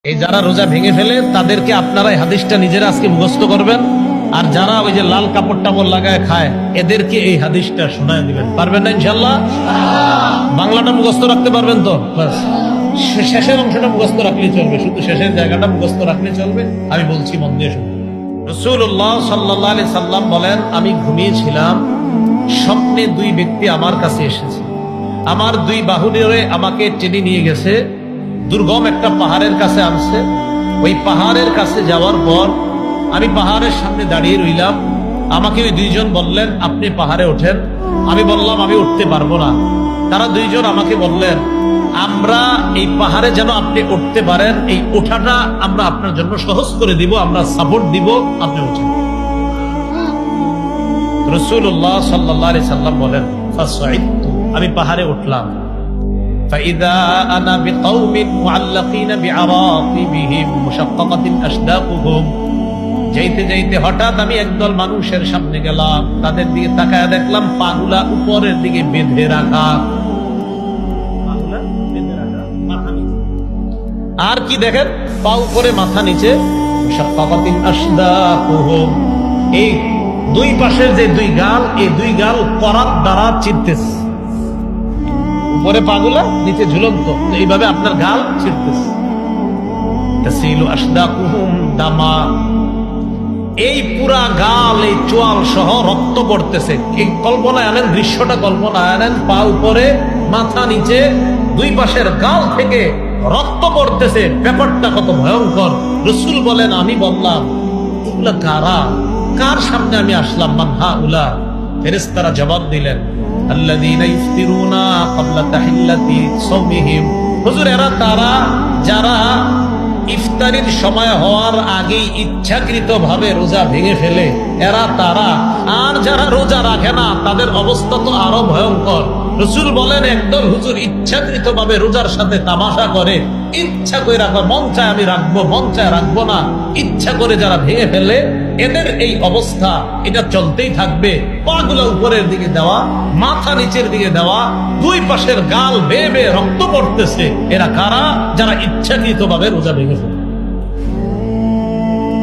এই যারা রোজা ভেঙে ফেলে তাদেরকে আপনারা এই হাদিসটা নিজেরা আজকে মুখস্থ করবেন, আর যারা ওই যে লাল কাপড় টাপড় লাগায় খায় এদেরকে এই হাদিসটা শোনায় দিবেন। পারবেন না ইনশাল্লাহ? বাংলাটা মুখস্থ রাখতে পারবেন তো? বাস শেষের অংশটা মুখস্থ রাখলেই চলবে, শুধু শেষের জায়গাটা মুখস্থ রাখলে চলবে। আমি বলছি মন দিয়ে শুনুন। রাসূলুল্লাহ সাল্লাল্লাহু আলাইহি সাল্লাম বলেন, আমি ঘুমিয়েছিলাম, স্বপ্নে দুই ব্যক্তি আমার কাছে এসেছে, আমার দুই বাহু ধরে আমাকে টেনে নিয়ে গেছে, দুর্গম একটা পাহাড়ের কাছে আনছে। ওই পাহাড়ের কাছে যাওয়ার পর আমি পাহাড়ের সামনে দাঁড়িয়ে রইলাম। আমাকে ওই দুইজন বললেন, আপনি পাহাড়ে ওঠেন। আমি বললাম, আমি উঠতে পারবো না। তারা দুইজন আমাকে বললেন, আমরা এই পাহাড়ে যেন আপনি উঠতে পারেন, এই ওঠাটা আমরা আপনার জন্য সহজ করে দিব, আমরা সাপোর্ট দিব, আপনি উঠেন। রাসূলুল্লাহ সাল্লাল্লাহু আলাইহি সাল্লাম বলেন, ফাসাইদতু, আমি পাহাড়ে উঠলাম। فإذا أنا بقوم معلقين بعراقبهم مشققة أشداقهم, যাইতে যাইতে হঠাৎ আমি একদল মানুষের সামনে গেলাম, তাদের দিকে তাকায় দেখলাম পাগুলা উপরের দিকে বেঁধে রাখা। আর কি দেখেন? পা উপরে মাথা নিচে। মুশাক্কাকাতিন আশদাকুহুম, এই দুই পাশের যে দুই গাল, এই দুই গাল করাত দ্বারা চিরতেছে। উপরে পাগুলা, নিচে ঝুলন্ত, এইভাবে আপনার গাল ছিঁড়তেছে। তাসিলু আশদাকুহুম দামা, এই পুরা গাল, এই চোয়াল সহ রক্ত পড়তেছে। এই কল্পনায় আনেন, দৃশ্যটা কল্পনায় আনেন, পা উপরে মাথা নিচে, দুই পাশের গাল থেকে রক্ত পড়তেছে। ব্যাপারটা কত ভয়ঙ্কর! রাসূল বলেন, আমি বললাম, এগুলা কারা? কার সামনে আমি আসলাম? মান হাউলা? ফেরেশতারা জবাব দিলেন, আল্লাযীনা ইফতিরুনা ক্বাবলা তাহিল্লাতি সাওমিহিম, হুজুর এরা তারা যারা ইফতারির সময় হওয়ার আগেই ইচ্ছাকৃতভাবে রোজা ভেঙে ফেলে, এরা তারা। আর যারা রোজা রাখে না তাদের অবস্থা তো আরো ভয়ঙ্কর। রাসূল বলেন, একদল হুজুর ইচ্ছাকৃতভাবে রোজার সাথে তামাশা করে, ইচ্ছা করে রাখো, মন চায় আমি রাখবো, মন চায় রাখবো না, ইচ্ছা করে যারা ভেঙে ফেলে, এদের এই অবস্থা, এটা চলতেই থাকবে। পাগুলো উপরের দিকে দেওয়া, মাথা নিচের দিকে দেওয়া, দুই পাশের গাল বেয়ে বেয়ে রক্ত পড়তেছে। এরা কারা? যারা ইচ্ছাকৃতভাবে রোজা ভেঙে ফেলে।